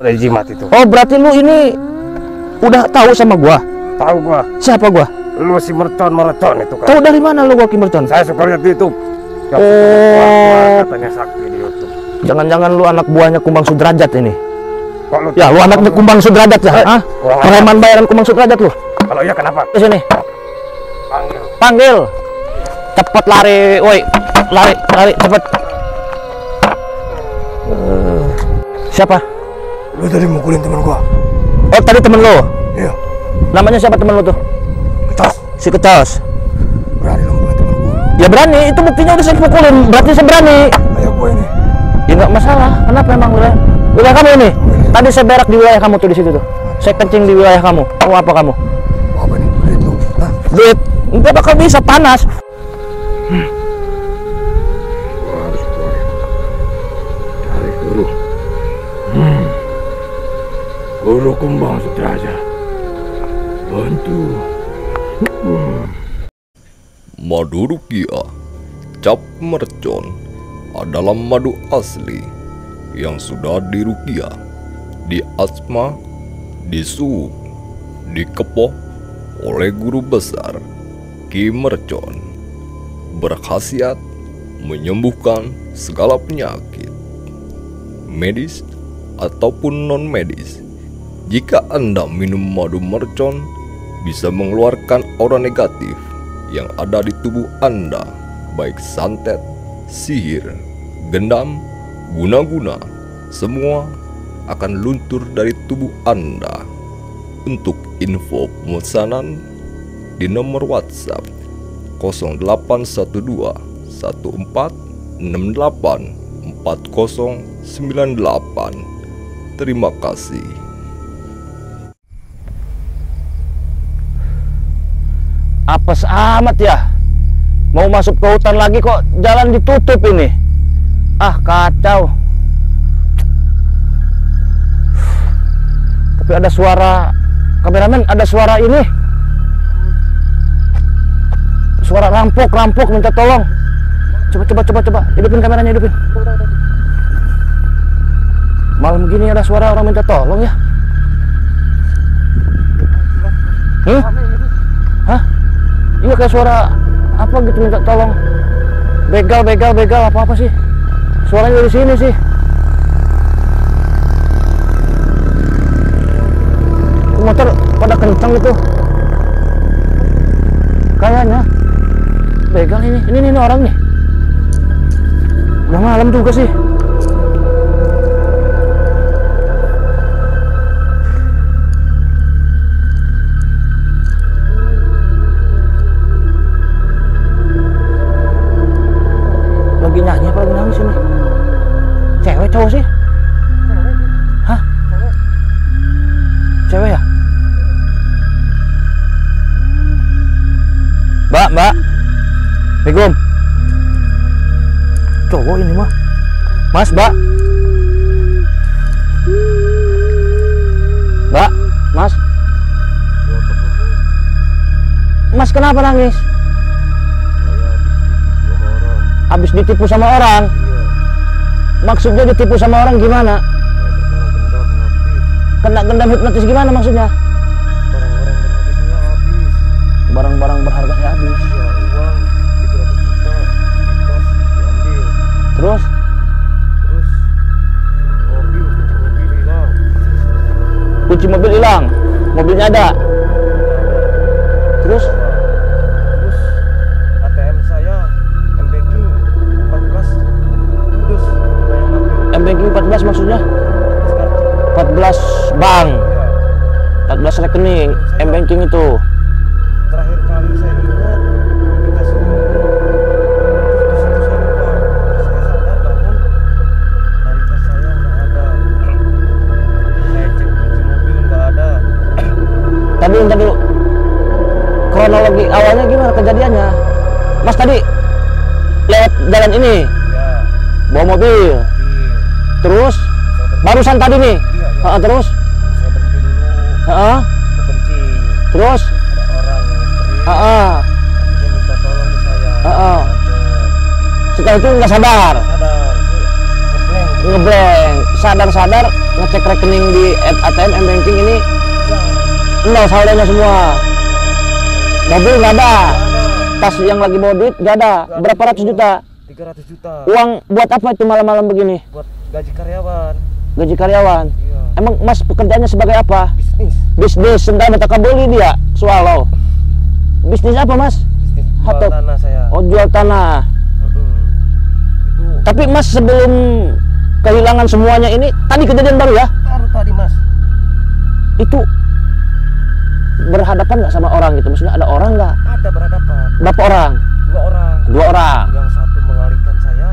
Dari jimat itu. Oh, berarti lu ini udah tahu sama gua? Tahu gua. Siapa gua? Lu si mercon itu kan. Tahu dari mana lu gua Ki Mercon? Saya suka lihat di YouTube. Oh, Katanya sakti di YouTube. jangan-jangan lu anak buahnya Kumbang Sudrajat ini? Kok lu Ya, lu anaknya Kumbang Sudrajat ya? Hah? Preman bayaran Kumbang Sudrajat lu? Kalau iya kenapa? Ke sini. Panggil. Panggil. Cepet lari, woi. Lari, cepet. Siapa? Lu tadi mukulin teman gua. Oh, tadi temen lu? Iya. Namanya siapa temen lu tuh? Ketos. Si Ketos. Berani lu mukulin teman gua. Ya berani, itu buktinya udah saya pukulin. Berarti saya berani. Kayak gua ini. Ya nggak masalah. Kenapa emang wilayah kamu ini? Tadi saya berak di wilayah kamu tuh di situ tuh. Saya kencing di wilayah kamu. Mau apa kamu? Mau apa nih? Duit lu. Hah? Duit? Enggak bakal bisa, panas. Gua harus keluar. Cari guru. Guru Kumbang Sudrajat. Bantu. Madu rukiah cap mercon adalah madu asli yang sudah dirukiah, diasma, disup, dikepoh oleh guru besar Ki Mercon. Berkhasiat menyembuhkan segala penyakit, medis ataupun non-medis. Jika Anda minum madu mercon, bisa mengeluarkan aura negatif yang ada di tubuh Anda, baik santet, sihir, gendam, guna-guna, semua akan luntur dari tubuh Anda. Untuk info pemesanan di nomor WhatsApp 0812 1468 4098. Terima kasih. Apes amat ya. Mau masuk ke hutan lagi kok jalan ditutup ini. Ah, kacau. Tapi ada suara, kameramen, ada suara ini. Suara rampok minta tolong. Coba. Hidupin kameranya, hidupin. Malam gini ada suara orang minta tolong ya. Hah? Iya kayak suara apa gitu minta tolong. Begal apa sih? Suaranya dari sini sih. Motor pada kencang gitu. Kayaknya begal ini orang nih. Udah malam juga sih. Lagi nyanyi apa lagi nangis ini? Cewek cowok sih? Hah? Cewek ya? Mbak. Assalamualaikum. Cowok ini mah. Mas, Mbak. Mbak, Mas. Mas kenapa nangis? Habis ditipu sama orang. Maksudnya ditipu sama orang gimana? Kena gendam hipnotis gimana maksudnya? Barang-barang berharga saya habis. Uang 300 juta di tas diambil. Terus Mobil hilang. kunci mobil hilang. Mobilnya ada. Terus ATM saya M-Banking 14 ludus. M-Banking 14 maksudnya? 14 bank. 14 rekening M-Banking itu. Terakhir kali saya ingat dikasih terus di situ saya lupa. Saya sadar bangun dari tas saya nggak ada. Saya cek kunci mobil nggak ada. Tadi bentar dulu. Kronologi awalnya gimana kejadiannya? Mas tadi lewat jalan ini, Ya, bawa mobil. Terus barusan tadi nih. Iya. Terus Saya berhenti dulu. Kepencing. terus Ada orang yang nyamperin. Dia minta tolong ke saya. setelah itu nggak sadar, Sadar, ngeblank. ngeblank, sadar ngecek rekening di ATM banking ini Ya, nol saldonya semua. Mobil nggak ada, ada. tas yang lagi bawa duit nggak ada. Berapa ratus juta? 300 juta. Uang buat apa itu malam-malam begini? Buat gaji karyawan. Gaji karyawan. Iya. Emang Mas pekerjaannya sebagai apa? Bisnis. Bisnis sendal metakabeli dia, swallow. Bisnis apa Mas? Bisnis jual Hatop. tanah saya. Oh, jual tanah. Mm-mm. Itu Tapi Mas sebelum kehilangan semuanya ini, tadi kejadian baru ya? baru tadi Mas. Itu berhadapan nggak sama orang gitu? Maksudnya ada orang nggak? Ada berhadapan. Berapa orang? 2 orang. 2 orang. Yang satu mengalihkan saya,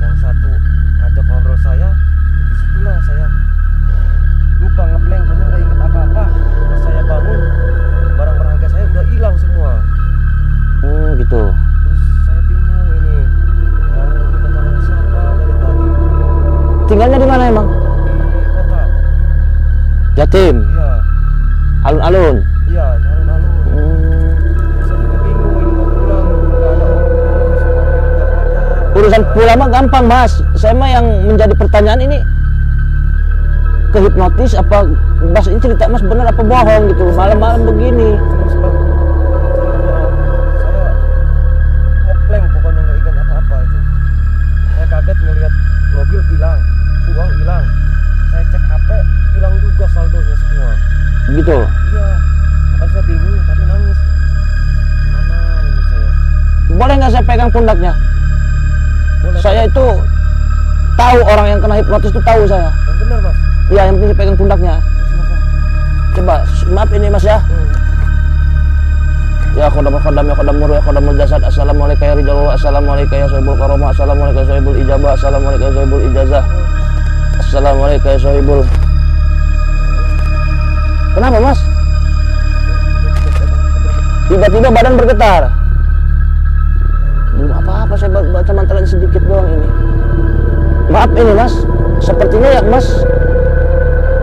yang satu ngajak ngobrol saya. Disitulah saya lupa ngeblank, bener nggak inget apa-apa. Pas saya bangun, barang berharga saya udah hilang semua. Gitu. Terus saya bingung ini mau minta tolong siapa dari tadi. Tinggalnya di mana emang? Di kota. Jatim, Iya, alun-alun. iya, alun-alun. Saya juga bingung ini mau pulang, nggak ada ongkos, nggak ada. Urusan pulang mah gampang Mas. Saya mah yang menjadi pertanyaan ini kehipnotis apa Mas ini cerita Mas benar apa bohong gitu malam-malam begini. Terus Bang, saya ngeblank, pokoknya nggak ingat apa-apa itu. Saya kaget ngelihat mobil hilang, uang hilang. Saya cek HP, hilang juga saldonya semua. Gitu. Iya, makanya saya bingung, tadi nangis. Mana ini saya? Boleh nggak saya pegang pundaknya? Boleh, Saya itu tahu orang yang kena hipnotis itu tahu saya. yang benar Mas. Iya, yang penting pegang pundaknya. Silakan. Coba, maaf ini Mas ya. Ya khodamul khodam, ya khodamul ruh, ya khodamul jasad. Assalamualaikum ya ridallah, assalamualaikum ya sohibul karomah, assalamualaikum ya sohibul ijabah, assalamualaikum ya sohibul ijazah, assalamualaikum ya sohibul. Kenapa Mas? Tiba-tiba badan bergetar. Belum apa-apa, saya baca mantrain sedikit doang ini. Maaf ini Mas, sepertinya ya Mas,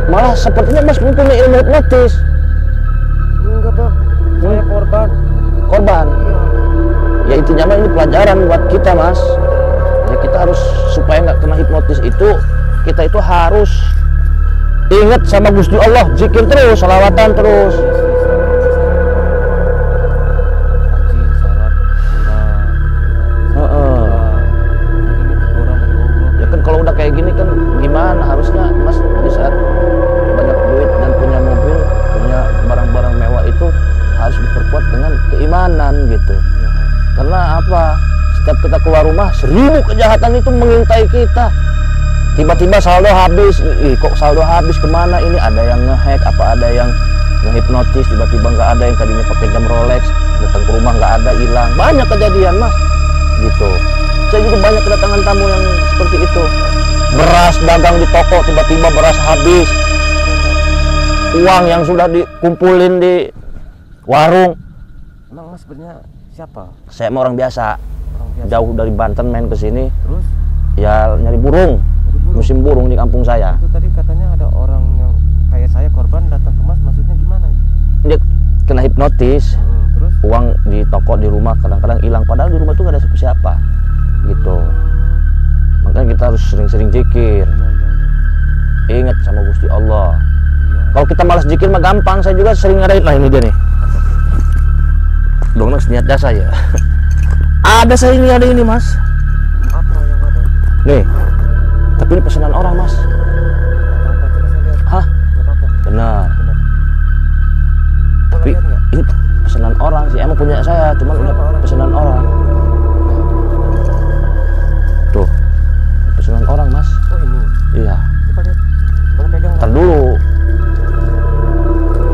malah sepertinya Mas mempunyai ilmu hipnotis. Enggak Bang, saya korban. Korban. Iya. Ya intinya mah ini pelajaran buat kita Mas. Ya kita harus supaya nggak kena hipnotis itu, kita itu harus ingat sama Gusti Allah, zikir terus, salawatan terus. Haji, salat, Heeh. ini teguran dari Allah. Ya kan kalau udah kayak gini kan gimana harusnya Mas di saat banyak duit dan punya mobil, punya barang-barang mewah itu harus diperkuat dengan keimanan gitu. Karena apa? Setiap kita keluar rumah 1000 kejahatan itu mengintai kita. Tiba-tiba saldo habis, ih kok saldo habis kemana ini? Ada yang ngehack, apa ada yang ngehipnotis, tiba-tiba nggak ada, yang tadinya pakai jam Rolex, datang ke rumah nggak ada, hilang. Banyak kejadian Mas, gitu. Saya juga banyak kedatangan tamu yang seperti itu. Beras dagang di toko, tiba-tiba beras habis. Uang yang sudah dikumpulin di warung. Emang Mas sebenarnya siapa? Saya mau orang biasa, Orang biasa. jauh dari Banten main ke sini, Terus ya nyari burung. dari burung. Musim burung di kampung saya. Itu tadi katanya ada orang yang kayak saya korban datang ke Mas, maksudnya gimana? Dia kena hipnotis, Terus? uang di toko di rumah kadang-kadang hilang, padahal di rumah tuh gak ada siapa-siapa gitu. Makanya kita harus sering-sering zikir, Iya. ingat sama Gusti Allah. Iya. Kalau kita malas zikir mah gampang, saya juga sering ngadain. Nah ini dia nih, dong niat jasa ya. Ada saya ini, ada ini Mas, Apa yang ada? nih, tapi ini pesanan orang Mas. Apa coba saya lihat? Hah? Gak apa-apa. Benar. Benar. Boleh Tapi lihat nggak? ini pesanan orang sih, emang punya saya, cuman udah Siapa orang? pesanan orang. Tuh, pesanan orang Mas. Oh ini. Iya. Coba lihat. Boleh pegang nggak? Ntar dulu.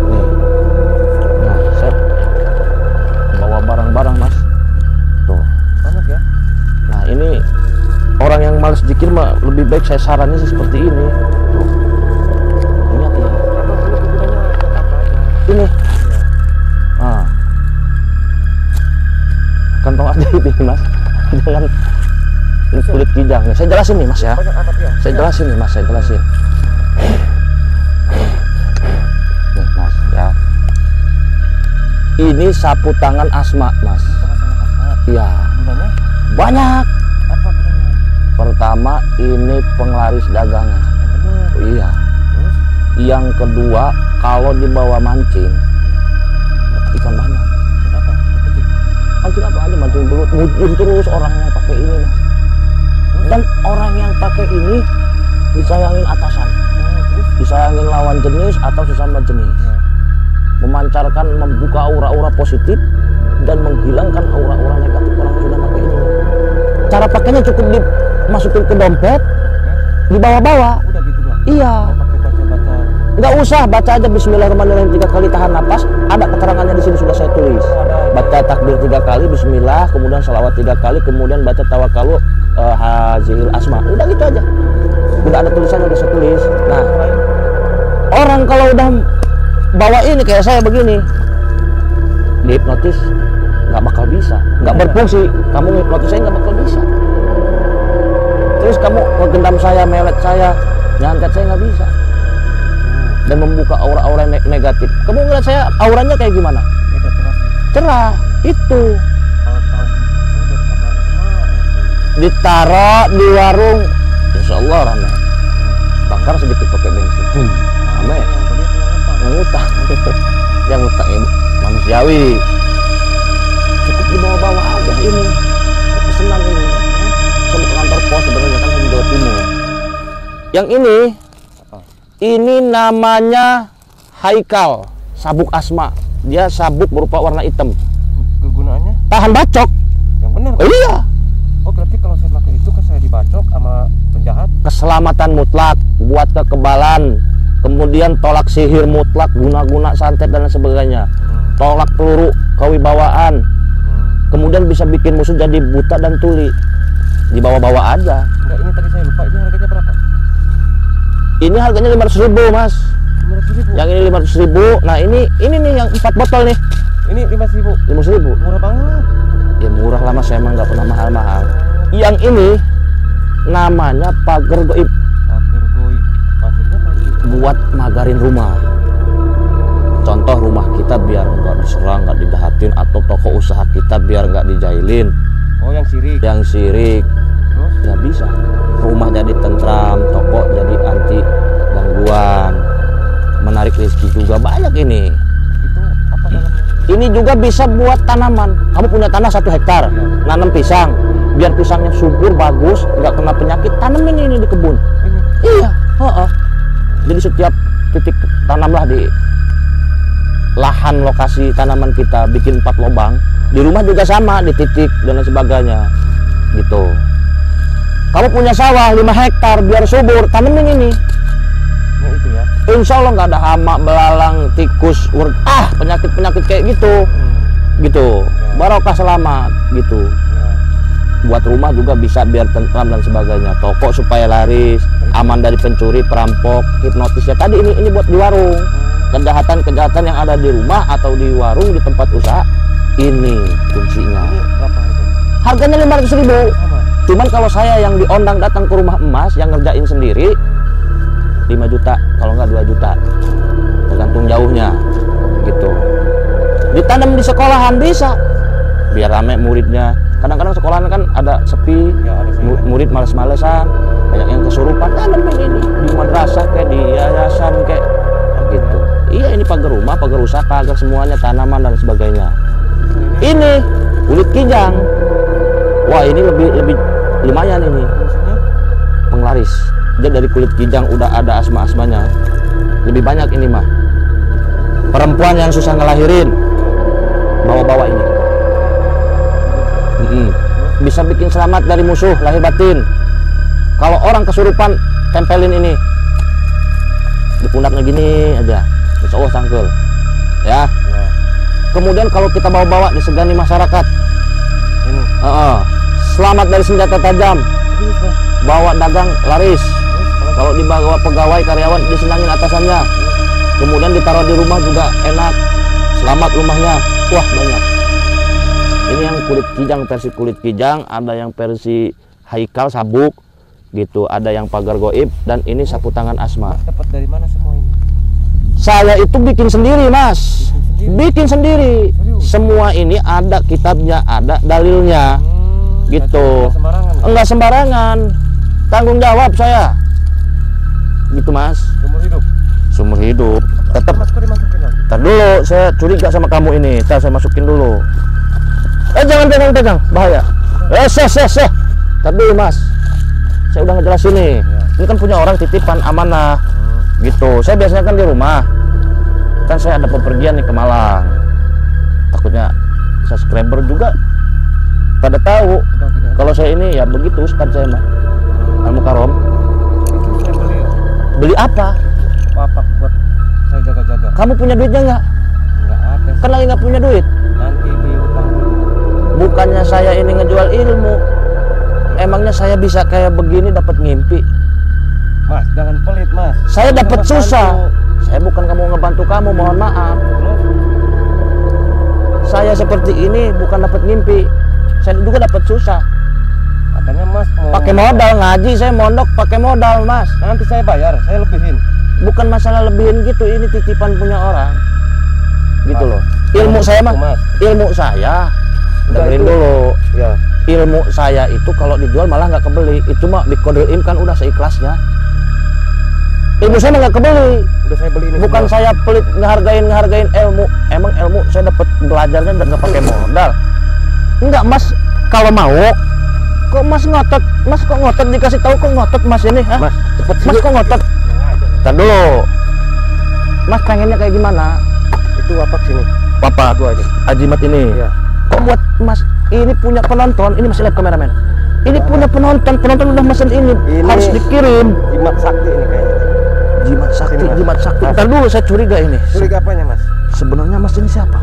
Nih. Nah, saya bawa barang-barang Mas. Tuh. Banyak ya? Nah, ini orang yang males zikir mah lebih baik saya saranin sih seperti ini. Tuh. Ingat ya. Apa perlu kegunanya apa aja? Ini. Iya. Ah. Kantong ajaib ini Mas. Jangan ini kulit kijang nih. Saya jelasin nih Mas ya. Banyak apa ya? Saya jelasin nih Mas, saya jelasin. Nih Mas ya. Ini sapu tangan Asma Mas. Sama-sama apa? Iya. Gunanya? Banyak. Apa gunanya? Pertama ini penglaris dagangan. Yang benar. Iya. Yang kedua, kalau dibawa mancing dapat ikan banyak. Kenapa? Mancing apa aja, mancing belut, mujur terus orang yang pakai ini mas. Dan orang yang pakai ini disayangin atasan, disayangin lawan jenis atau sesama jenis, memancarkan, membuka aura-aura positif dan menghilangkan aura-aura negatif orang yang sudah pakai ini. Cara pakainya cukup dimasukin ke dompet, dibawa-bawa. Udah gitu doang. Iya, Pakai baca-baca. nggak usah baca aja Bismillahirrahmanirrahim 3 kali, tahan napas. Ada keterangannya di sini, sudah saya tulis. Baca takbir 3 kali, Bismillah, kemudian salawat 3 kali, kemudian baca tawakalu hazil asma. Udah gitu aja. Udah ada tulisannya, udah saya tulis. Nah, orang kalau udah bawa ini kayak saya begini, dihipnotis nggak bakal bisa, nggak berfungsi. Kamu hipnotis saya nggak bakal bisa. Terus kamu ngegendam saya, melet saya, nyantet saya nggak bisa. Dan membuka aura-aura negatif. Kamu ngeliat saya auranya kayak gimana? Beda terus. Cerah. Itu Kalau tahu itu dari kemarin. ditaruh di warung, insya Allah rame. Bakar sedikit pakai bensin. Rame. Yang beli itu yang apa? Yang utang. Yang utang ini manusiawi. Cukup dibawa-bawa aja ini. Pesenan ini. Saya mau ke kantor pos sebenarnya, kan saya di Jawa Timur. Yang ini namanya Haikal sabuk asma. Dia sabuk berupa warna hitam. Kegunaannya Tahan bacok. yang benar. Oh, iya. Oh berarti kalau saya pakai itu kan saya dibacok sama penjahat. Keselamatan mutlak, buat kekebalan, kemudian tolak sihir mutlak, guna-guna santet dan lain sebagainya. Tolak peluru kewibawaan. Kemudian bisa bikin musuh jadi buta dan tuli. Dibawa-bawa aja. Enggak, ini tadi saya lupa. Ini harganya berapa? Ini harganya 500.000 mas. 500.000. Yang ini 500.000. Nah ini nih yang 4 botol nih. Ini 5.000. 500.000. Murah banget. Ya murah lah mas, saya emang nggak pernah mahal-mahal. Yang ini namanya pagar goib, Pagar goib. Maksudnya pagar buat magarin rumah. Contoh rumah kita biar nggak diserang, nggak dijahatin, atau toko usaha kita biar nggak dijailin, Oh yang sirik. yang sirik, Terus ya bisa. Rumah jadi tentram, toko jadi anti gangguan, menarik rezeki juga banyak ini. itu apa dalamnya? Ini juga bisa buat tanaman. Kamu punya tanah 1 hektar, nanam pisang, biar pisangnya subur bagus, nggak kena penyakit, tanemin ini di kebun. Ini. Iya, jadi setiap titik tanamlah di lahan lokasi tanaman kita, bikin 4 lubang. Di rumah juga sama, di titik dan lain sebagainya. Gitu. Kamu punya sawah 5 hektar, biar subur, tanemin ini. Nah itu ya. Insya Allah nggak ada hama, belalang, tikus, penyakit-penyakit kayak gitu. Gitu. Barokah, selamat gitu. Ya. Buat rumah juga bisa biar tentram dan sebagainya. Toko supaya laris, aman dari pencuri, perampok, hipnotis. Ya tadi ini buat di warung. Kejahatan-kejahatan yang ada di rumah atau di warung, di tempat usaha, ini kuncinya. Ini berapa harganya? Harganya 500.000. Sama. Cuman kalau saya yang diondang datang ke rumah emas, yang ngerjain sendiri, 5 juta, kalau nggak 2 juta, tergantung jauhnya, gitu. Ditanam di sekolahan bisa, biar rame muridnya. Kadang-kadang sekolahan kan ada sepi, Ya ada saya. murid males-malesan, banyak yang kesurupan. Tanamin ini di madrasah kayak di yayasan kayak gitu. Iya, ini pagar rumah, pagar usaha, pagar semuanya, tanaman dan sebagainya. Ini kulit kijang. Wah, ini lebih lumayan ini. Fungsinya Penglaris. Dia dari kulit kijang udah ada asma-asmanya. Lebih banyak ini mah. Perempuan yang susah ngelahirin, bawa-bawa ini. Bisa bikin selamat dari musuh lahir batin. Kalau orang kesurupan, tempelin ini di pundaknya gini aja, insya Allah sangkul ya. Kemudian kalau kita bawa-bawa disegani masyarakat, ini. selamat dari senjata tajam, Terus Mas. bawa dagang laris. Terus Kalau dibawa pegawai karyawan disenangin atasannya, kemudian ditaruh di rumah juga enak, selamat rumahnya. Wah, banyak. Ini yang kulit kijang, versi kulit kijang, ada yang versi Haikal sabuk gitu, ada yang pagar goib, dan ini sapu tangan asma. Mas dapat dari mana semua ini? Saya itu bikin sendiri mas, bikin sendiri. Serius? Semua ini ada kitabnya, ada dalilnya, gitu. Nggak sembarangan. Ya? Enggak sembarangan, tanggung jawab saya, gitu mas. Seumur hidup. seumur hidup. Tetap. Mas kok dimasukin lagi? Ntar dulu, saya curiga sama kamu ini. Ntar saya masukin dulu. Jangan pegang, bahaya. Seh. Ntar dulu mas, saya udah ngejelasin nih. Ini kan punya orang titipan amanah, gitu. Saya biasanya kan di rumah. Kan saya ada pepergian nih ke Malang. Takutnya subscriber juga pada tahu kalau saya ini ya begitu Ustadz saya mah. Al-Mukarram. Itu saya beli Beli apa? papak buat saya jaga-jaga. Kamu punya duitnya nggak? Nggak ada. Kan lagi nggak punya duit. Nanti diutang dulu. Bukannya saya ini ngejual ilmu. Emangnya saya bisa kayak begini dapat ngimpi? Mas, jangan pelit mas. Saya dapat Mas susah. bantu. Saya bukan kamu ngebantu kamu, mohon maaf. Terus, Saya seperti ini bukan dapat ngimpi. Saya juga dapat susah. katanya mas mau Pakai modal ngaji, saya mondok pakai modal, Mas. nanti saya bayar, saya lebihin. Bukan masalah lebihin gitu, ini titipan punya orang. Gitu Mas, loh. Ilmu saya mah, Mas. ilmu saya. Udah Dengerin itu. dulu. Ya. Ilmu saya itu kalau dijual malah nggak kebeli. Itu mah biqadril imkan udah seikhlasnya. Ilmu saya mah nggak kebeli. Udah saya beli ini. Bukan semua. saya pelit ngehargain ilmu. Emang ilmu saya dapat belajarnya dan nggak pakai modal. Enggak mas, kalau mau. Kok mas ngotot? Mas kok ngotot dikasih tahu kok ngotot mas ini? Hah? Mas, cepet Mas kok ngotot? Ntar dulu. Mas pengennya kayak gimana? itu apa sini? Papa gua ini, Ajimat ini. Iya. Kok buat mas ini punya penonton? Ini masih live kameramen. Ini punya penonton udah mesen ini. Ini Harus dikirim. Jimat sakti ini kayaknya. Jimat sakti, Sini, Mas. jimat sakti. Mas. Ntar dulu saya curiga ini. Curiga apanya mas? Sebenarnya mas ini siapa?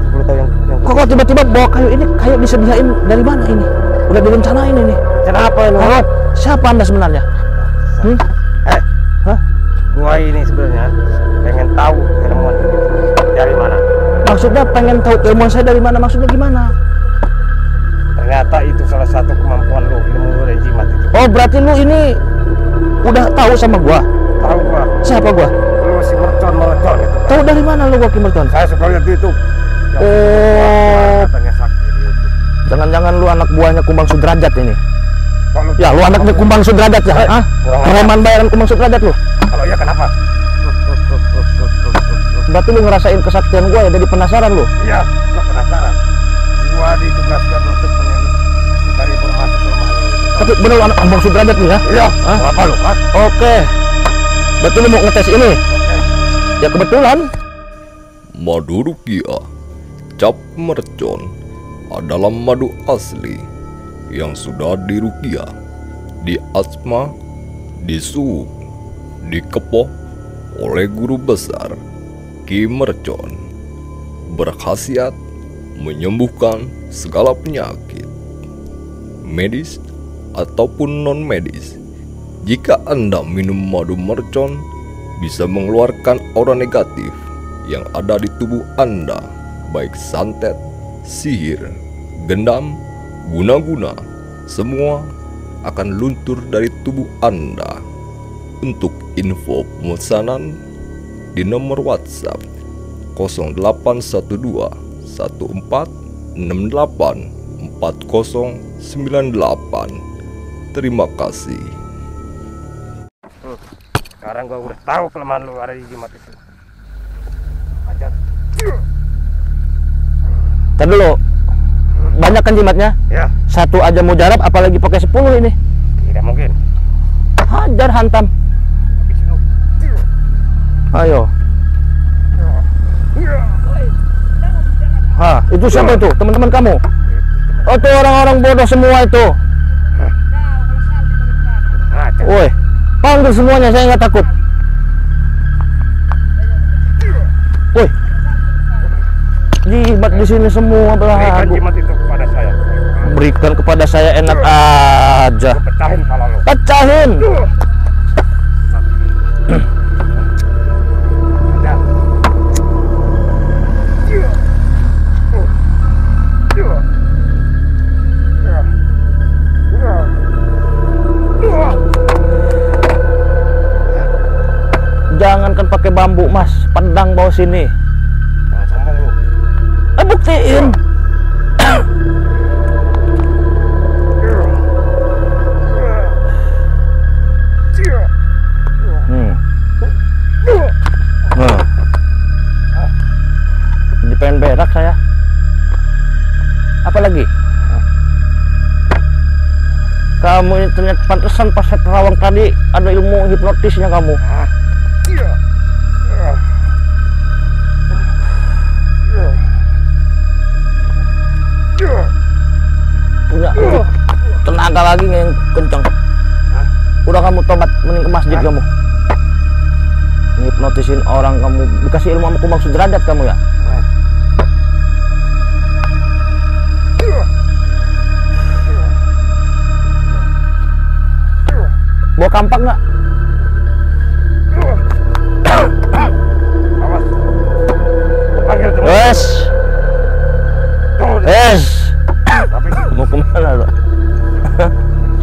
10 tahun yang Kok tiba-tiba bawa kayu ini? Kayu disediain dari mana ini? Udah direncanain ini. Kenapa ini? Hah? Siapa anda sebenarnya? Hah? Gua ini sebenarnya pengen tahu ilmuwan itu dari mana. Maksudnya pengen tahu ilmuwan saya dari mana? Maksudnya gimana? Ternyata itu salah satu kemampuan lu, ilmu lu dari jimat itu. Oh berarti lu ini udah tahu sama gua? Tahu gua, Siapa gua? lu si mercon itu. Tahu dari mana lu gua Kimerton? Saya suka lihat di YouTube. Oh, Katanya sakti di YouTube. jangan-jangan lu anak buahnya Kumbang Sudrajat ini? Kok lu Ya lu anaknya Kumbang Sudrajat ya? Hah? kurang Preman bayaran Kumbang Sudrajat lu? Kalau iya kenapa? Berarti lu ngerasain kesaktian gua ya, jadi penasaran lu? Iya, gua penasaran. Gua ditugaskan untuk mencari informasi kelemahan lu. Tapi bener lu anak Kumbang Sudrajat nih ya? Iya, Hah? apa lu, Mas? Oke. Berarti lu mau ngetes ini? Ya kebetulan. Madu rukiah cap mercon adalah madu asli yang sudah dirukiah, diasma, disup, dikepoh oleh guru besar Ki Mercon, berkhasiat menyembuhkan segala penyakit medis ataupun non medis. Jika Anda minum madu mercon, bisa mengeluarkan aura negatif yang ada di tubuh Anda, baik santet, sihir, gendam, guna-guna, semua akan luntur dari tubuh Anda. Untuk info pemesanan di nomor WhatsApp 0812 1468 4098. Terima kasih. Sekarang gua udah tahu kelemahan lu ada di jimat itu. Ajar. Ntar dulu. Banyak kan jimatnya? Ya, Satu aja mujarab apalagi pakai 10 ini. tidak mungkin. Hajar hantam. Habis lu. Ayo. Hah, itu siapa itu? Teman-teman kamu? Oh, itu orang-orang bodoh semua itu. Ajar. Woi, panggil semuanya, saya nggak takut. Woi, jimat di sini semua Berikan belagu. jimat itu kepada saya. Berikan kepada saya enak aja. Gua pecahin kepala lu. Pecahin. Ajar. Jangankan pakai bambu, Mas. Pedang bawa sini. Jangan sombong lu. Buktiin. Hmm. kamu ini ternyata pantesan pas saya terawang tadi ada ilmu hipnotisnya kamu. Punya tenaga lagi yang kencang. Udah kamu tobat mending ke masjid kamu. Hipnotisin orang kamu, dikasih ilmu sama Kumang Sudrajat kamu ya. Bawa kampak nggak? Wes, wes. Mau kemana lo?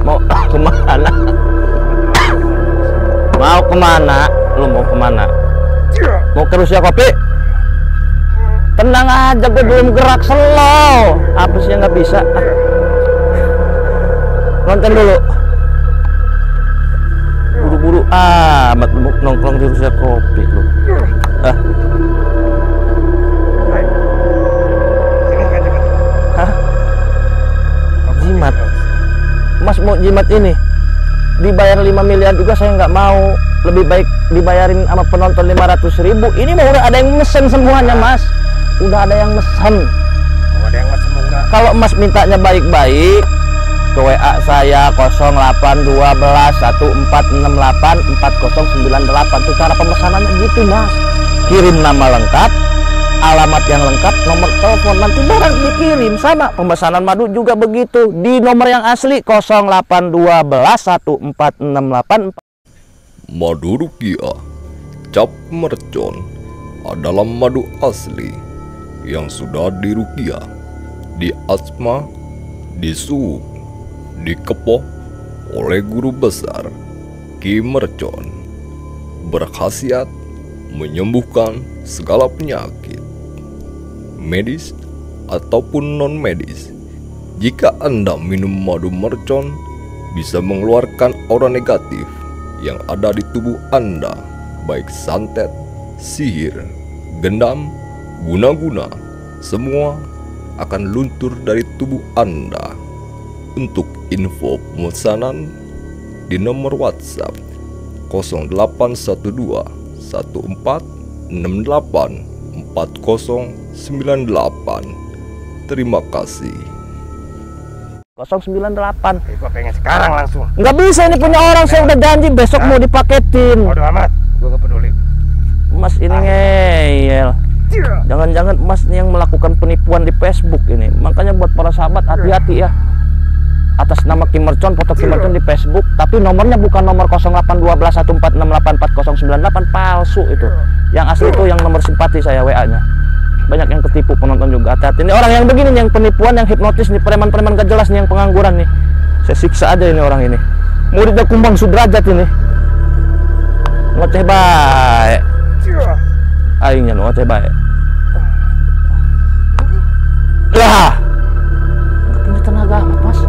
Mau kemana? Mau kemana? Lu mau kemana? Mau ke Rusia Kopi? Tenang aja, gue belum gerak, slow. Apa sih yang nggak bisa? Nonton dulu. Buru-buru amat lu nongkrong di Rusia Kopi lu. Hah? Jimat. Mas mau jimat ini? Dibayar 5 miliar juga saya nggak mau. Lebih baik dibayarin sama penonton 500.000. Ini mah udah ada yang mesen semuanya, Mas. Udah ada yang mesen. Oh, ada yang mesen enggak? Kalau Mas mintanya baik-baik, ke WA saya 081214684098. Itu cara pemesanannya gitu, Mas. Kirim nama lengkap, alamat yang lengkap, nomor telepon, nanti barang dikirim. Sama pemesanan madu juga begitu, di nomor yang asli 08121468. Madu Rukiah Cap Mercon adalah madu asli yang sudah dirukiah, diasma, disuuk, dikepoh oleh guru besar Ki Mercon. Berkhasiat menyembuhkan segala penyakit medis ataupun non medis. Jika Anda minum madu mercon, bisa mengeluarkan aura negatif yang ada di tubuh Anda, baik santet, sihir, gendam, guna-guna, semua akan luntur dari tubuh Anda. Untuk info pemesanan di nomor WhatsApp 0812 1468 4098. Terima kasih. 098. Gua pengen sekarang langsung. Nggak bisa, ini punya orang, saya udah janji besok mau dipaketin. Bodo amat, gua gak peduli. Mas ini ngeyel. Jangan-jangan Mas ini yang melakukan penipuan di Facebook ini. Makanya buat para sahabat hati-hati ya. Atas nama Ki Mercon, foto Ki Mercon di Facebook, tapi nomornya bukan nomor 081214684098, palsu itu. Yang asli itu yang nomor simpati saya, WA-nya. Banyak yang ketipu, penonton juga hati-hati. Ini orang yang begini nih, yang penipuan, yang hipnotis nih, preman-preman gak jelas nih, yang pengangguran nih. Saya siksa aja ini orang ini. Muridnya Kumang Sudrajat ini. Ngoceh baik. Aingnya ngoceh baik. Lah. Ini tenaga amat, Mas.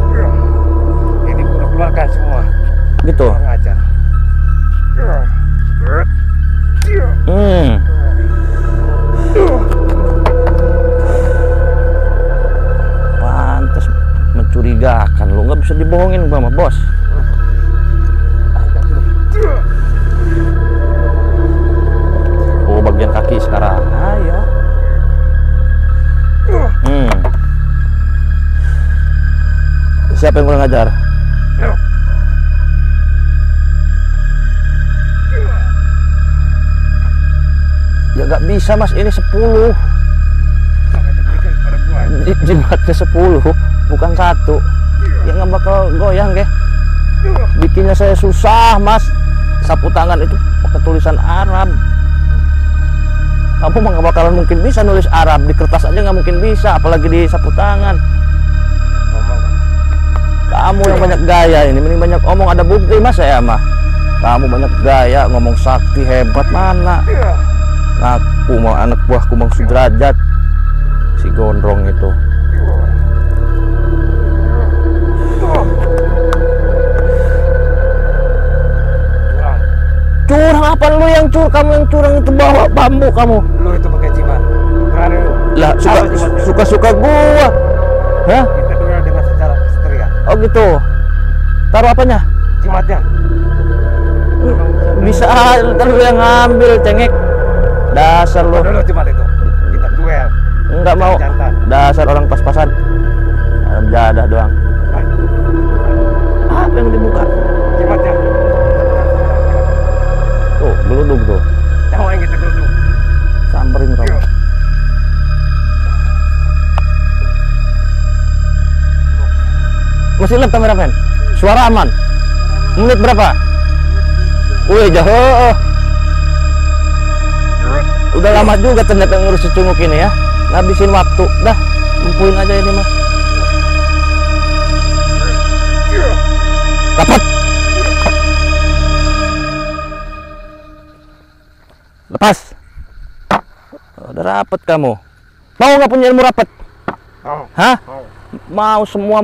Ini gua udah keluarkan semua. Gitu. Ngajar. Pantes mencurigakan, lu nggak bisa dibohongin gua sama bos. Oh, bagian kaki sekarang. Ayo. Siapa yang kurang ajar? Ya nggak bisa, Mas, ini 10. Jimatnya 10, bukan 1. Ya nggak bakal goyang deh. Bikinnya saya susah, Mas. Sapu tangan itu pakai tulisan Arab. Kamu mah nggak bakalan mungkin bisa nulis Arab di kertas aja, nggak mungkin bisa, apalagi di sapu tangan. Kamu yang banyak gaya ini, mending banyak omong, ada bukti, Mas. Saya mah kamu banyak gaya, ngomong sakti hebat mana. Ngaku mau anak buah Kumang Sudrajat, si gondrong itu. Curang apa lu yang kamu yang curang itu, bawa bambu kamu. Lu itu pakai jimat. Berani lu. Lah suka-suka gua. Hah? Kita dengar dengan secara kesatria. Oh gitu. Taruh apanya? Jimatnya. Bisa ntar lu yang ngambil, cengek. Dasar lu. Dulu jimat itu. Kita duel. Enggak mau. Jantan. Dasar orang pas-pasan. Dalam jadah doang. Apa yang dibuka? Jimatnya. Tuh, geluduk tuh. Tahu yang kita duduk. Samperin kamu. Masih lihat kameramen? Suara aman. Menit berapa? Wih, jauh. Udah lama juga ternyata ngurus cunguk ini ya. Ngabisin waktu. Dah, lumpuin aja ini mah. Dapat. Lepas. Udah rapet kamu. Mau nggak punya ilmu rapet? Hah? Mau semua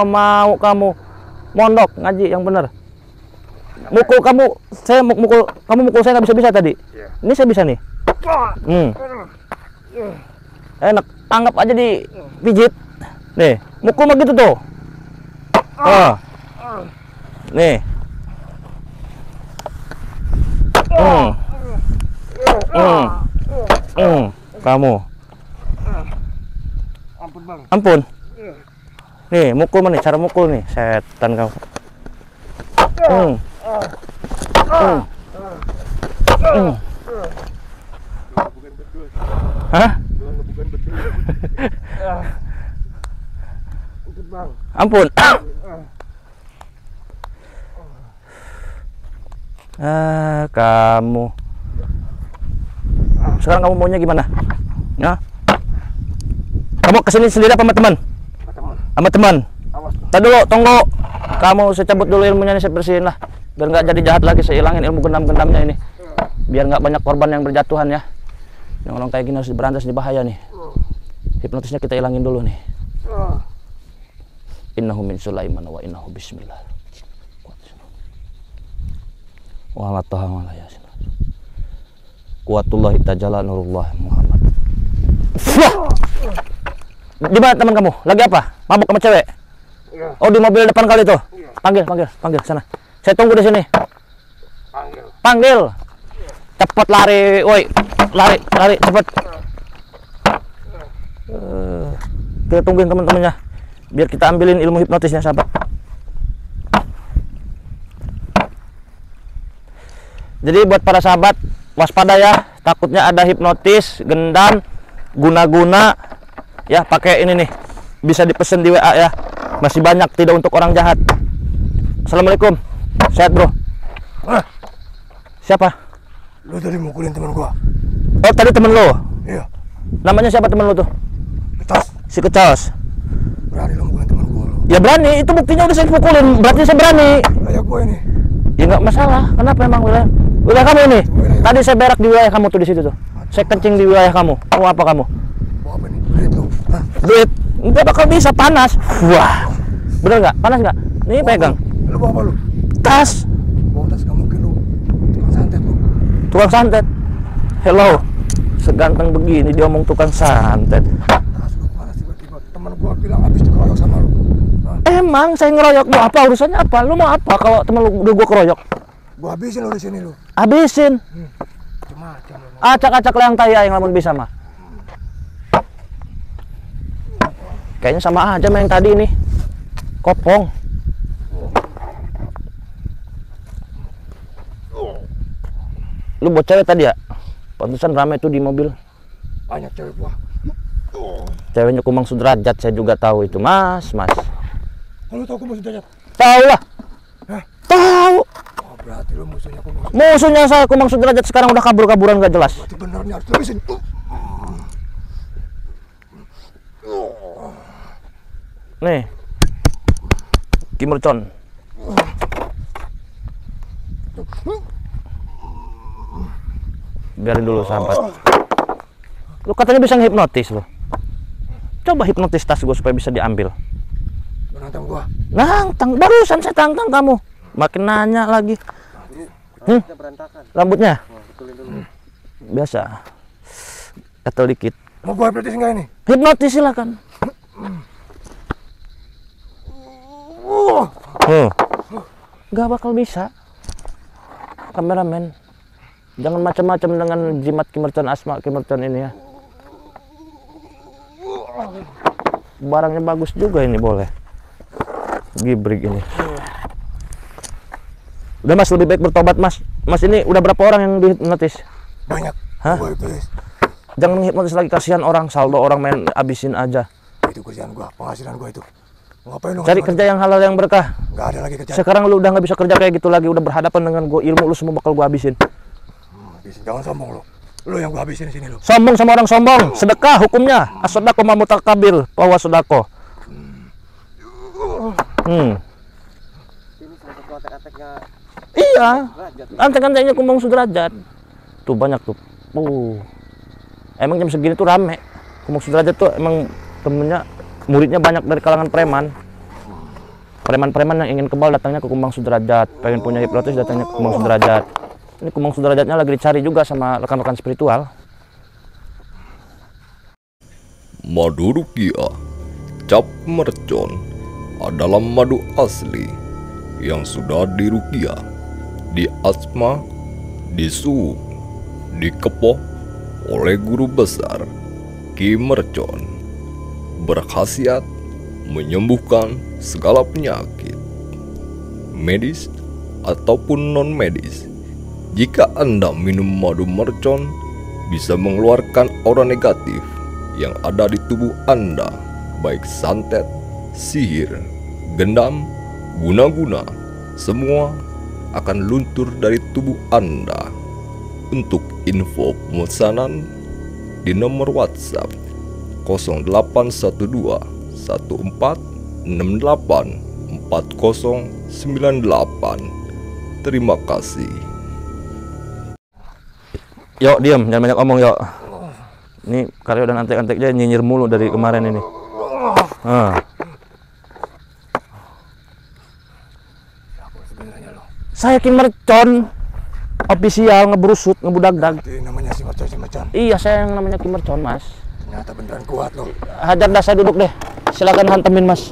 mau kamu. Mondok ngaji yang bener. Mukul kamu, saya mukul kamu, mukul saya nggak bisa tadi. Ini saya bisa nih. Enak, anggap aja dipijit. Nih, mukul mah gitu tuh. Oh. Nih. Kamu. Ampun bang. Ampun. Nih, mukul mah nih, cara mukul nih, setan kamu. Hah? Ampun. Kamu. Sekarang kamu maunya gimana? Ya? Kamu kesini sendiri apa sama teman? Sama teman. Tadi dulu, tunggu. Kamu saya cabut dulu ilmunya nih, saya bersihin lah. Biar nggak jadi jahat lagi, saya hilangin ilmu gendam-gendamnya ini. Biar nggak banyak korban yang berjatuhan ya. Yang orang kayak gini harus diberantas, ini bahaya nih. Hipnotisnya kita hilangin dulu nih. Innahu min Sulaiman wa innahu bismillah. Wa la taha wa la yasin. Kuwatullahi tajalla nurullah Muhammad. Di mana teman kamu? Lagi apa? Mabuk sama cewek? Oh, di mobil depan kali tuh. Panggil sana. Saya tunggu di sini. Panggil. Cepet lari, woi. Lari cepet. Kita tungguin teman-temannya. Biar kita ambilin ilmu hipnotisnya, sahabat. Jadi buat para sahabat, waspada ya. Takutnya ada hipnotis, gendam, guna-guna. Ya, pakai ini nih. Bisa dipesen di WA ya. Masih banyak, tidak untuk orang jahat. Assalamualaikum. Sehat, bro. Siapa? Lu tadi mukulin teman gua. Oh, tadi temen lo? Iya. Namanya siapa temen lo tuh? Kecos. Si Kecos. Berani lu mukulin teman gua lu. Ya berani, itu buktinya udah saya pukulin. Berarti saya berani. Kayak gua ini. Ya nggak masalah. Kenapa emang wilayah kamu ini? Tadi saya berak di wilayah kamu tuh, di situ tuh. Saya kencing di wilayah kamu. Mau apa kamu? Mau apa nih? Duit lu. Hah? Duit? Nggak bakal bisa, panas. Wah. Bener nggak? Panas nggak? Nih pegang. Lu bawa apa lu? Tas. Bawa tas, nggak mungkin lu. Tukang santet lu. Tukang santet. Hello. Seganteng begini dia omong tukang santet. Tas lu panas tiba-tiba. Teman gua bilang habis dikeroyok sama lu. Hah? Emang saya ngeroyok lu apa? Urusannya apa? Lu mau apa kalau temen lu udah gua keroyok? Gua habisin lu di sini lu. Habisin. Macam-macam lu. Acak-acak leang taya yang lamun bisa mah. Kayaknya sama aja sama yang tadi nih. Kopong. Lu buat cewek tadi ya? Pantesan ramai tuh di mobil. Banyak cewek gua. Ceweknya Kumang Sudrajat, saya juga tahu itu, Mas. Kalau tahu gua sudah jatuh. Tahu lah. Hah? Tahu. Oh, berarti lu musuhnya gua. Musuhnya saya Kumang Sudrajat sekarang udah kabur-kaburan gak jelas. Berarti benar nih, harus habisin. Nih. Kim Mercon. Biarin dulu sahabat. Lu katanya bisa ngehipnotis lu. Coba hipnotis tas gue supaya bisa diambil. Lu nantang gua. Nantang, barusan saya tantang kamu. Makin nanya lagi. Rambutnya? Biasa. Gatel dikit. Mau gua hipnotis enggak ini? Hipnotis silakan. nggak bakal bisa. Kameramen, jangan macam-macam dengan jimat Ki Mercon, Asma Ki Mercon ini ya. Barangnya bagus juga ini, boleh. Gibrig ini. Udah Mas, lebih baik bertobat Mas. Mas ini udah berapa orang yang dihipnotis? Banyak. Hah? Gua hipnotis. Jangan menghipnotis lagi, kasihan orang, saldo orang main abisin aja. Itu kerjaan gua, penghasilan gua itu. Ngapain lu? Cari kerja yang halal yang berkah. Nggak ada lagi kerjaan. Sekarang lu udah nggak bisa kerja kayak gitu lagi, udah berhadapan dengan gua, ilmu lu semua bakal gua habisin. Jangan sombong lu. Lu yang gua habisin sini lu. Sombong sama orang sombong, sedekah hukumnya. As-sodaqo mamutakabil, bahwa sodako. Ini salah satu atek-ateknya Iya, derajat. antek-anteknya kumbang sudrajat. Tuh banyak tuh. Emang jam segini tuh rame. Kumbang sudrajat tuh emang temennya, muridnya banyak dari kalangan preman. Preman-preman yang ingin kebal datangnya ke Kumbang Sudrajat, pengen punya hipnotis datangnya ke Kumbang Sudrajat. Ini Kumbang Sudrajatnya lagi dicari juga sama rekan-rekan spiritual. Madu ruqyah cap mercon adalah madu asli yang sudah diruqyah, diasma, disuuk, dikepoh oleh guru besar Ki Mercon. Berkhasiat menyembuhkan segala penyakit, medis ataupun non-medis. Jika Anda minum madu mercon, bisa mengeluarkan aura negatif yang ada di tubuh Anda, baik santet, sihir, gendam, guna-guna, semua akan luntur dari tubuh Anda. Untuk info pemesanan di nomor WhatsApp 0812 14684098. Terima kasih. Yuk diam, jangan banyak omong yuk. Ini Karyo dan antek-anteknya nyinyir mulu dari kemarin ini. Saya Ki Mercon, official, ngebrusut, ngebudagdag. Itu namanya si Mercon. Iya, saya yang namanya Ki Mercon, Mas. Ternyata beneran kuat loh. Hajar dah, saya duduk deh. Silakan hantemin, Mas.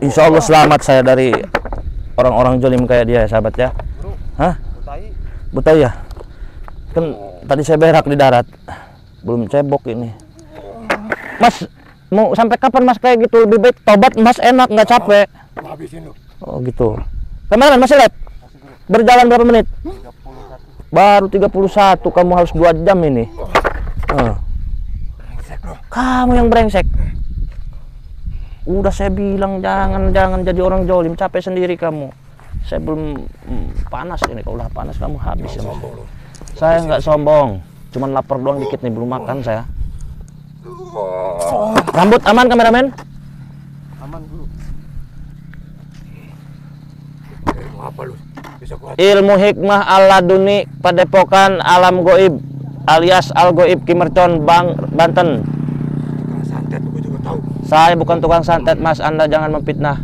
Insya Allah selamat saya dari orang-orang jolim kayak dia, sahabat ya. Hah? Butai ya? Kan tadi saya berak di darat, belum cebok ini. Mas, mau sampai kapan Mas kayak gitu? Lebih baik tobat Mas, enak, nggak capek. Habisin lu. Oh gitu. Kemarin masih lihat? Berjalan berapa menit? Baru 31, kamu harus 2 jam ini. Kamu yang brengsek. Udah saya bilang jangan jadi orang jolim, capek sendiri kamu. Saya belum panas ini, kalau udah panas kamu habis ya. Saya nggak sombong, cuman lapar doang dikit nih, belum makan saya. Rambut aman kameramen? Aman dulu. Apa lu? Bisa kuat. Ilmu hikmah Al-Laduni Padepokan Alam Goib alias Al Goib Ki Mercon Banten. Tukang santet gua juga tahu. Saya bukan tukang santet Mas, Anda jangan memfitnah.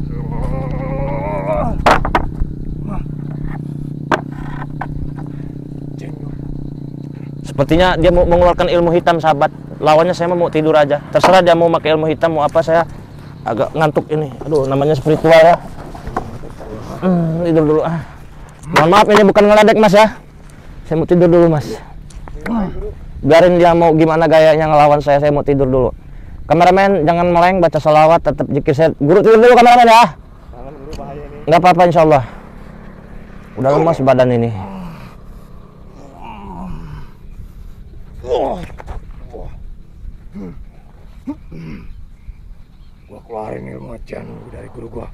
Sepertinya dia mau mengeluarkan ilmu hitam sahabat. Lawannya saya mau tidur aja. Terserah dia mau pakai ilmu hitam mau apa, saya agak ngantuk ini. Aduh, namanya spiritual ya. Tidur dulu ah. Mohon maaf ini bukan ngeledek Mas ya. Saya mau tidur dulu Mas. Biarin dia mau gimana gayanya ngelawan saya mau tidur dulu. Kameramen jangan meleng, baca sholawat, tetap zikir. Saya guru tidur dulu kameramen ya. Nggak apa-apa insyaallah. Udah lemas badan ini. Gua keluarin ilmu ajian dari guru gua.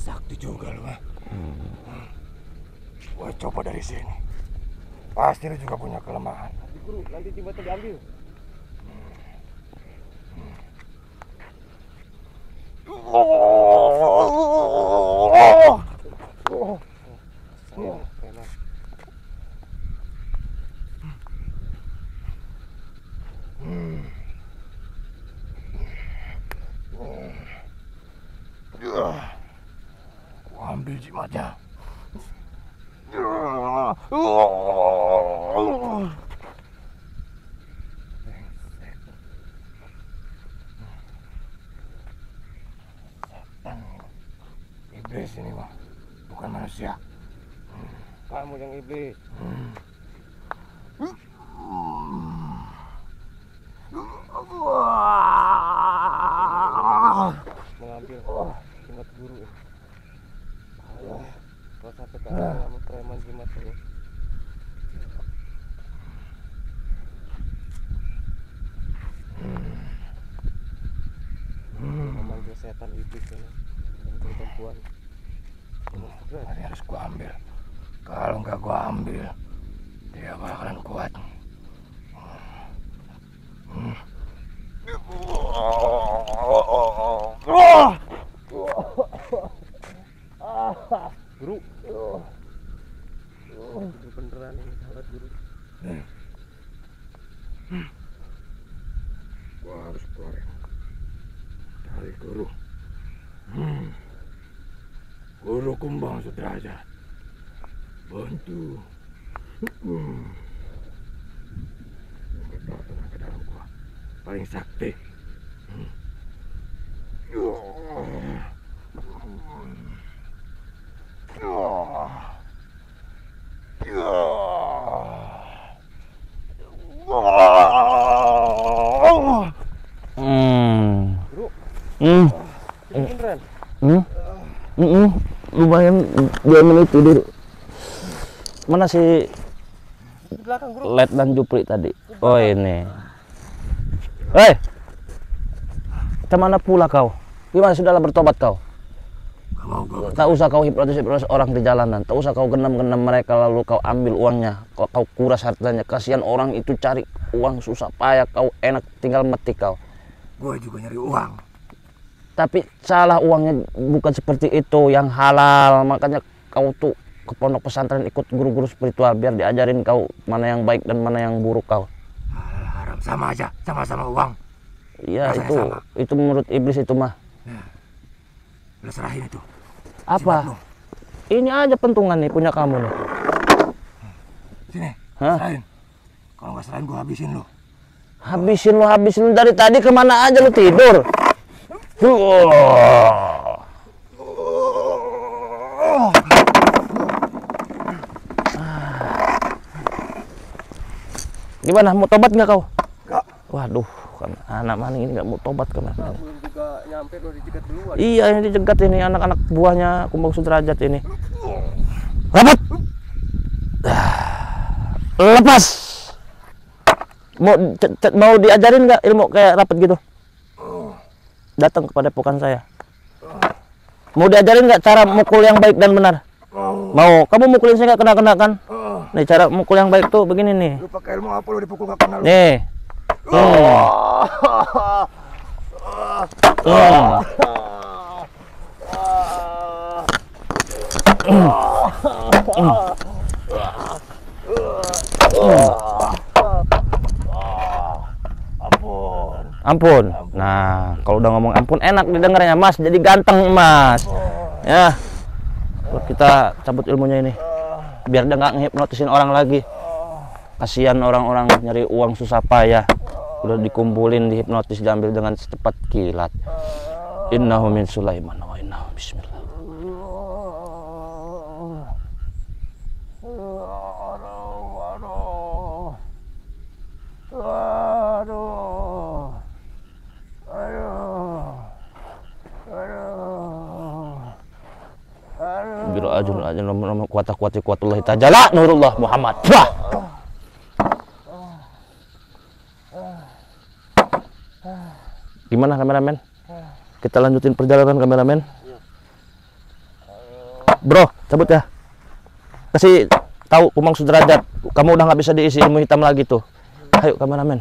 Sakti juga lu, ha? Gua coba dari sini. Pasti lu juga punya kelemahan. Guru, nanti tiba-tiba diambil. Ambil jimatnya. Iblis ini mah, bukan manusia. Kamu yang iblis. Mengambil jimat guru ya. Bahaya. Kalau sampai kalah sama preman jimat itu. Memanggil setan iblis ini. Dan perempuan. Ini harus gua ambil. Kalau nggak gua ambil, dia bakalan kuat. Guru. Itu beneran ini sahabat guru. Gua harus keluarin dari guru. Guru Kumbang Sudrajat, bantu. Tenang ke dalam gua, paling sakti. Guru. Hmm. Ini beneran. Lumayan 2 menit tidur. Mana si Di belakang guru. Letnan Jupri tadi? Oh ini. Hei, kemana pula kau? Gimana sudahlah bertobat kau? Tak usah kau hipnotis orang di jalanan. Tak usah kau genam-genam mereka lalu kau ambil uangnya. Kau kuras hartanya. Kasihan orang itu cari uang susah payah. Kau enak tinggal mati kau. Gue juga nyari uang. Tapi salah, uangnya bukan seperti itu, yang halal. Makanya kau tuh ke pondok pesantren ikut guru-guru spiritual biar diajarin kau mana yang baik dan mana yang buruk kau. Halal haram sama aja, sama-sama uang. Iya, rasanya itu menurut iblis itu mah. Ya. Udah serahin itu. Apa? Jimat lu. Ini aja pentungan nih punya kamu nih. Sini, Hah? serahin. Kalau nggak serahin gue habisin lu. Habisin lu dari tadi kemana aja lu tidur? Gimana, mau tobat nggak kau? Nggak. Waduh, kan anak maning ini nggak mau tobat kan? Belum juga nyampe udah dicegat duluan. Iya, ini dicegat ini anak-anak buahnya Kumbang Sudrajat ini. Rapat. Lepas. Mau diajarin nggak ilmu kayak rapat gitu? Datang kepada pokan saya. Mau diajarin nggak cara mukul yang baik dan benar? Mau. Kamu mukulin saya nggak kena kan? Nih cara mukul yang baik tuh begini nih. Lu pakai ilmu apa lu dipukul nggak kenal lu? Nih. Ampun. Nah, kalau udah ngomong ampun enak didengarnya, Mas. Jadi ganteng, Mas. Ya. Kita cabut ilmunya ini. Biar dia nggak ngehipnotisin orang lagi. Kasihan orang-orang nyari uang susah payah. Udah dikumpulin, dihipnotis, diambil dengan secepat kilat. Innahu min Sulaiman wa innahu bismillah. Biro ajun nomor kuatullah tajala nurullah Muhammad. Wah. Gimana kameramen? Kita lanjutin perjalanan kameramen. Bro, cabut ya. Kasih tahu Kumbang Sudrajat, kamu udah nggak bisa diisi ilmu hitam lagi tuh. Ayo kameramen.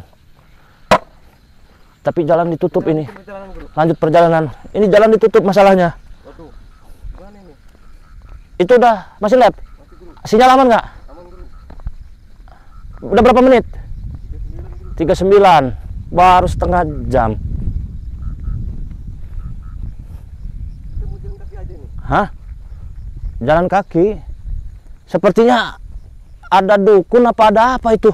tapi jalan ditutup ini. Perjalanan, Guru. Lanjut perjalanan. Ini jalan ditutup masalahnya. Waduh. Gimana ini? Itu udah masih lab. Masih, Guru. Sinyal aman nggak? Aman, Guru. Udah berapa menit? 39. Baru setengah jam. Kita mau jalan kaki aja nih. Hah? Jalan kaki? Sepertinya ada dukun apa ada apa itu?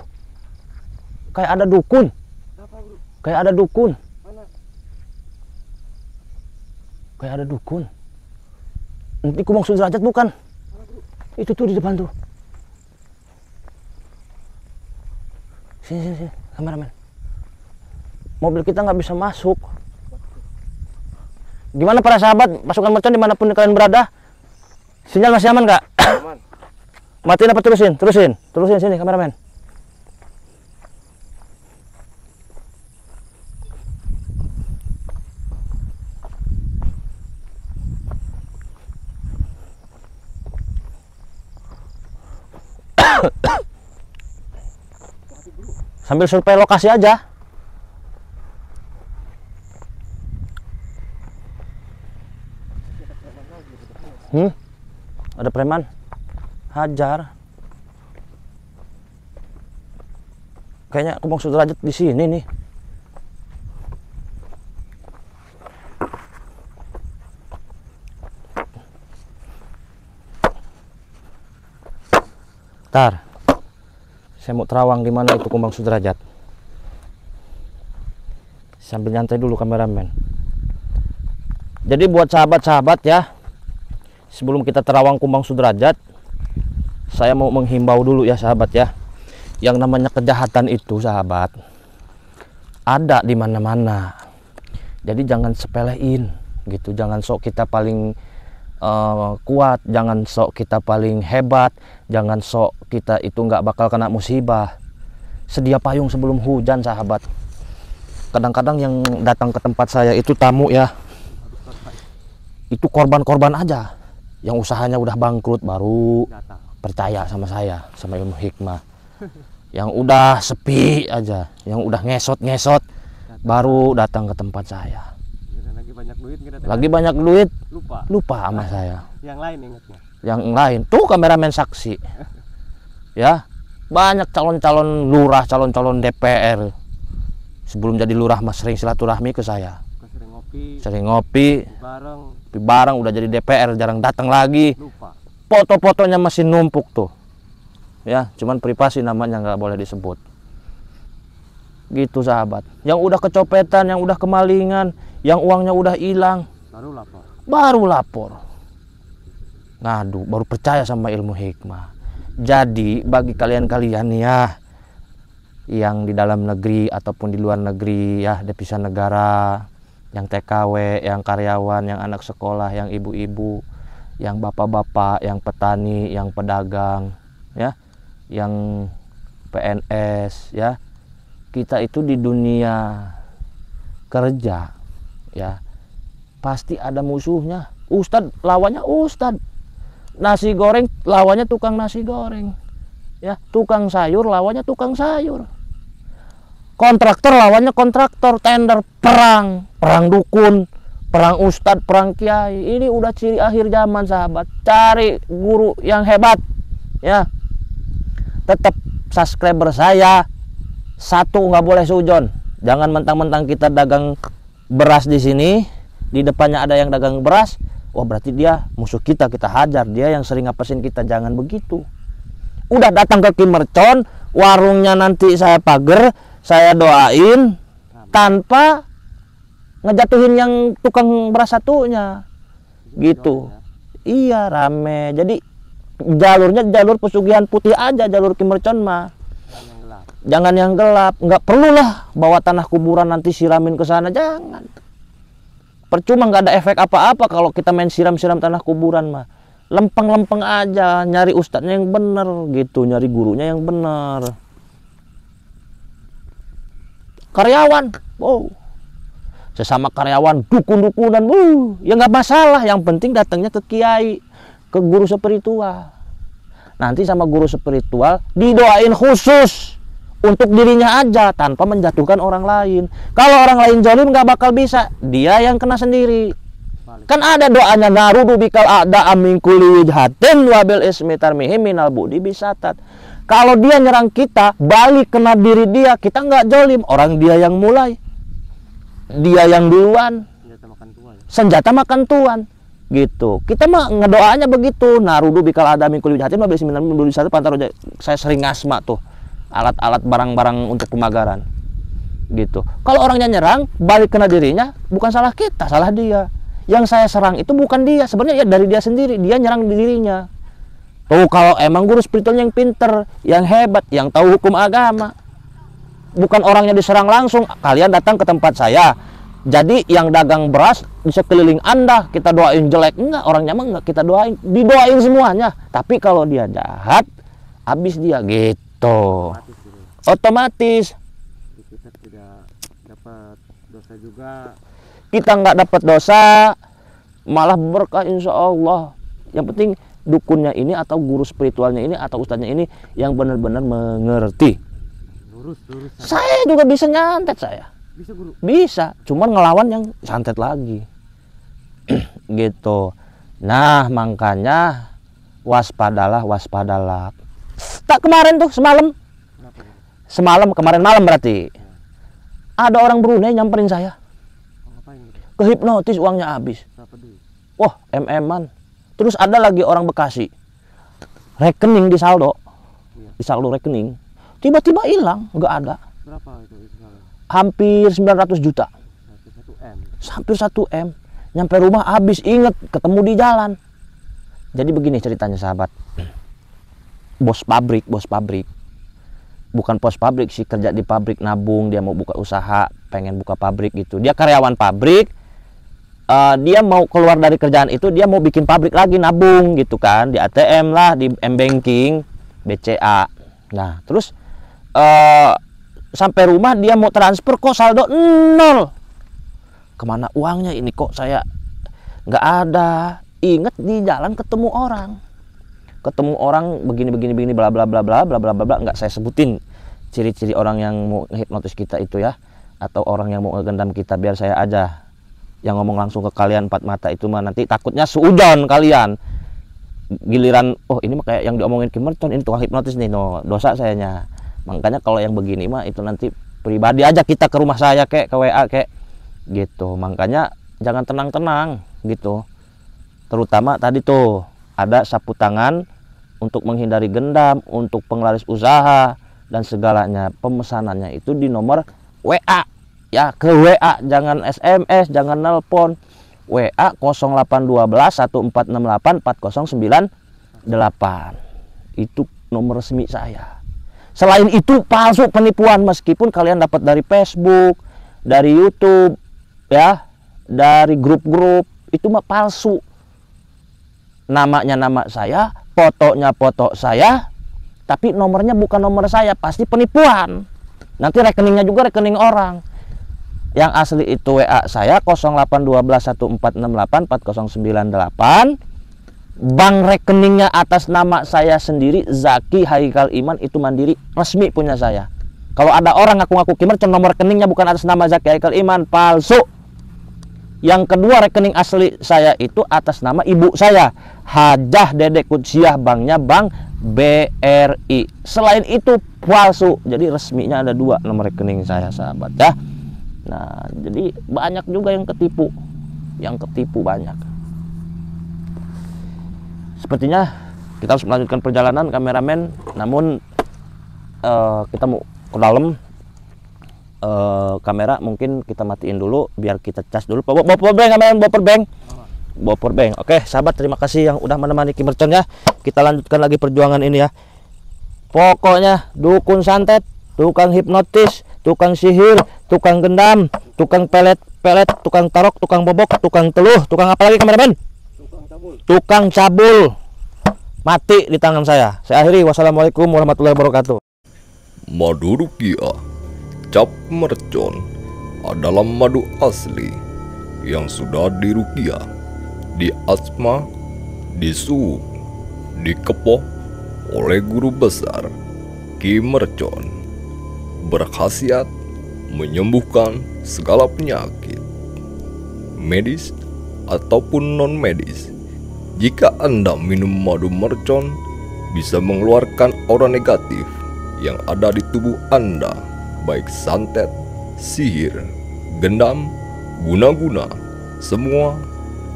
Kayak ada dukun. Apa, Guru? Kayak ada dukun. Mana? Kayak ada dukun. Nanti Kumang Sudrajat bukan? Mana, Guru? Itu tuh di depan tuh. Sini, kameramen. Mobil kita nggak bisa masuk. Gimana para sahabat, pasukan mercon dimanapun kalian berada? Sinyal masih aman nggak? Aman. Matiin apa terusin? Terusin sini kameramen. Sambil survei lokasi aja. Ada preman. Hajar. Kayaknya Kumang Sudrajat di sini nih. Tar. Saya mau terawang di mana itu Kumang Sudrajat. Sambil nyantai dulu kameramen. Jadi buat sahabat-sahabat ya, sebelum kita terawang Kumang Sudrajat, saya mau menghimbau dulu ya sahabat ya. Yang namanya kejahatan itu sahabat ada di mana-mana. Jadi jangan sepelein gitu. Jangan sok kita paling kuat, jangan sok kita paling hebat, jangan sok kita itu nggak bakal kena musibah. Sedia payung sebelum hujan sahabat. Kadang-kadang yang datang ke tempat saya itu tamu ya, itu korban-korban aja yang usahanya udah bangkrut baru percaya sama saya, sama ilmu hikmah. Yang udah sepi aja, yang udah ngesot-ngesot baru datang ke tempat saya. Lagi banyak duit, Lagi banyak duit, lupa sama saya. yang lain ingatnya. Yang lain tuh kameramen saksi ya, banyak calon-calon lurah, calon-calon DPR sebelum jadi lurah mas sering silaturahmi ke saya, sering ngopi bareng udah jadi DPR jarang datang lagi, Lupa. foto-fotonya masih numpuk tuh ya, cuman privasi namanya nggak boleh disebut gitu sahabat. Yang udah kecopetan, yang udah kemalingan, yang uangnya udah hilang baru lapor, ngadu, baru percaya sama ilmu hikmah. Jadi bagi kalian-kalian ya yang di dalam negeri ataupun di luar negeri ya, devisa negara, yang TKW, yang karyawan, yang anak sekolah, yang ibu-ibu, yang bapak-bapak, yang petani, yang pedagang ya, yang PNS ya, kita itu di dunia kerja ya pasti ada musuhnya. Ustadz lawannya ustadz, nasi goreng lawannya tukang nasi goreng ya, tukang sayur lawannya tukang sayur, kontraktor lawannya kontraktor, tender, perang dukun, perang ustadz, perang kiai. Ini udah ciri akhir zaman sahabat. Cari guru yang hebat ya. Tetap subscriber saya satu, nggak boleh sujon. Jangan mentang-mentang kita dagang beras di sini, di depannya ada yang dagang beras, wah berarti dia musuh kita, kita hajar. Dia yang sering ngapasin kita. Jangan begitu. Udah datang ke Kim Mercon, warungnya nanti saya pager, saya doain tanpa ngejatuhin yang tukang beras satunya gitu. Iya rame. Jadi jalurnya jalur pesugihan putih aja, jalur Kim Mercon mah. Jangan yang gelap. Nggak perlu lah bawa tanah kuburan nanti siramin ke sana, jangan. Percuma, nggak ada efek apa-apa kalau kita main siram-siram tanah kuburan mah. Lempeng-lempeng aja, nyari ustadznya yang bener gitu, nyari gurunya yang bener. Karyawan, wow, sesama karyawan dukun-dukunan, ya nggak masalah. Yang penting datangnya ke kiai, ke guru spiritual. Nanti sama guru spiritual didoain khusus untuk dirinya aja tanpa menjatuhkan orang lain. Kalau orang lain zalim nggak bakal bisa, dia yang kena sendiri. Kan ada doanya, narudu bikal ada amin kulli wijhatin wabil ismi tarmihi minal budi bisatat. Kalau dia nyerang kita, balik kena diri dia, kita nggak zalim, orang dia yang mulai, dia yang duluan, senjata makan tuan gitu. Kita mah ngedoanya begitu, narudu bikal ada amin kulli wijhatin wabil ismi tarmihi minal budi bisatat. Pantar saya sering ngasma tuh alat-alat barang-barang untuk pemagaran gitu. Kalau orangnya nyerang, balik kena dirinya, bukan salah kita, salah dia. Yang saya serang itu bukan dia, sebenarnya ya dari dia sendiri, dia nyerang dirinya. Tuh kalau emang guru spiritualnya yang pinter, yang hebat, yang tahu hukum agama, bukan orangnya diserang langsung, kalian datang ke tempat saya, jadi yang dagang beras di sekeliling Anda kita doain jelek, enggak, orangnya mah enggak kita doain, didoain semuanya. Tapi kalau dia jahat, habis dia gitu. Otomatis kita tidak dapat dosa juga. Kita nggak dapat dosa, malah berkah insya Allah. Yang penting dukunnya ini atau guru spiritualnya ini atau ustadznya ini yang benar-benar mengerti. Lurus. Saya juga bisa nyantet saya. Bisa guru. Bisa, cuman ngelawan yang santet lagi. Gitu. Nah, makanya waspadalah. Tak kemarin tuh semalam. Kenapa, guru? Semalam kemarin malam berarti. Ada orang Brunei nyamperin saya. Ngapain, guru? Kehipnotis, uangnya habis. Berapa duit? Wah, MM-an. Terus ada lagi orang Bekasi. Rekening di saldo. Iya. Di saldo rekening. Tiba-tiba hilang, nggak ada. Berapa itu sekarang? Hampir 900 juta. 1 M. Hampir 1 M. Nyampe rumah habis, inget ketemu di jalan. Jadi begini ceritanya sahabat. Bos pabrik. Bukan bos pabrik sih, kerja di pabrik, nabung, dia mau buka usaha, pengen buka pabrik gitu. Dia karyawan pabrik. Dia mau keluar dari kerjaan itu, dia mau bikin pabrik lagi, nabung gitu kan, di ATM lah, di M-Banking, BCA. Nah, terus sampai rumah dia mau transfer, kok saldo 0. Kemana uangnya ini, kok saya nggak ada. Ingat di jalan ketemu orang begini bla bla bla nggak saya sebutin ciri-ciri orang yang mau hipnotis kita itu ya, atau orang yang mau ngegendam kita, biar saya aja yang ngomong langsung ke kalian 4 mata itu mah nanti takutnya suujon kalian. Giliran oh ini mah kayak yang diomongin Kim Mercon, ini tukang hipnotis nih, no, dosa sayanya. Makanya kalau yang begini mah itu nanti pribadi aja kita ke rumah saya ke WA gitu. Makanya jangan tenang-tenang gitu. Terutama tadi tuh ada sapu tangan untuk menghindari gendam, untuk penglaris usaha dan segalanya. Pemesanannya itu di nomor WA. Ya, ke WA, jangan SMS, jangan nelpon. WA 0812 1468 4098. Itu nomor resmi saya. Selain itu palsu, penipuan, meskipun kalian dapat dari Facebook, dari YouTube, ya, dari grup-grup, itu mah palsu. Namanya nama saya, fotonya foto saya, tapi nomornya bukan nomor saya, pasti penipuan. Nanti rekeningnya juga rekening orang. Yang asli itu WA saya 0812 1468 4098. Bank rekeningnya atas nama saya sendiri, Zaki Haikal Iman, itu mandiri, resmi punya saya. Kalau ada orang ngaku-ngaku Kim Mercon, nomor rekeningnya bukan atas nama Zaki Haikal Iman, palsu. Yang kedua, rekening asli saya itu atas nama ibu saya, Hajah Dede Kutsiah, banknya Bank BRI. Selain itu palsu. Jadi resminya ada 2 nomor rekening saya, sahabat ya. Nah, jadi banyak juga yang ketipu. Yang ketipu banyak. Sepertinya kita harus melanjutkan perjalanan, kameramen. Namun kita mau ke dalam. Kamera mungkin kita matiin dulu biar kita cas dulu. Bawa powerbank, kameramen, bawa powerbank. Oke, sahabat, terima kasih yang udah menemani Kim Mercon ya. Kita lanjutkan lagi perjuangan ini ya. Pokoknya dukun santet, tukang hipnotis, tukang sihir, tukang gendam, tukang pelet, tukang tarok, tukang bobok, tukang teluh, tukang apa lagi, kameramen? Tukang cabul. Mati di tangan saya. Saya akhiri. Wassalamualaikum warahmatullahi wabarakatuh. Madu Rukiah Cap Mercon adalah madu asli yang sudah dirukiah, diasma, disuuk, dikepoh oleh guru besar Kim Mercon. berkhasiat menyembuhkan segala penyakit, medis ataupun non-medis. Jika Anda minum madu mercon, bisa mengeluarkan aura negatif yang ada di tubuh Anda, baik santet, sihir, gendam, guna-guna, semua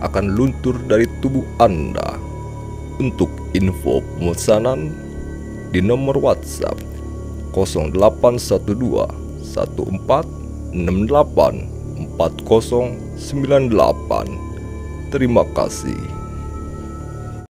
akan luntur dari tubuh Anda. Untuk info pemesanan di nomor WhatsApp 0812 1468 4098. Terima kasih.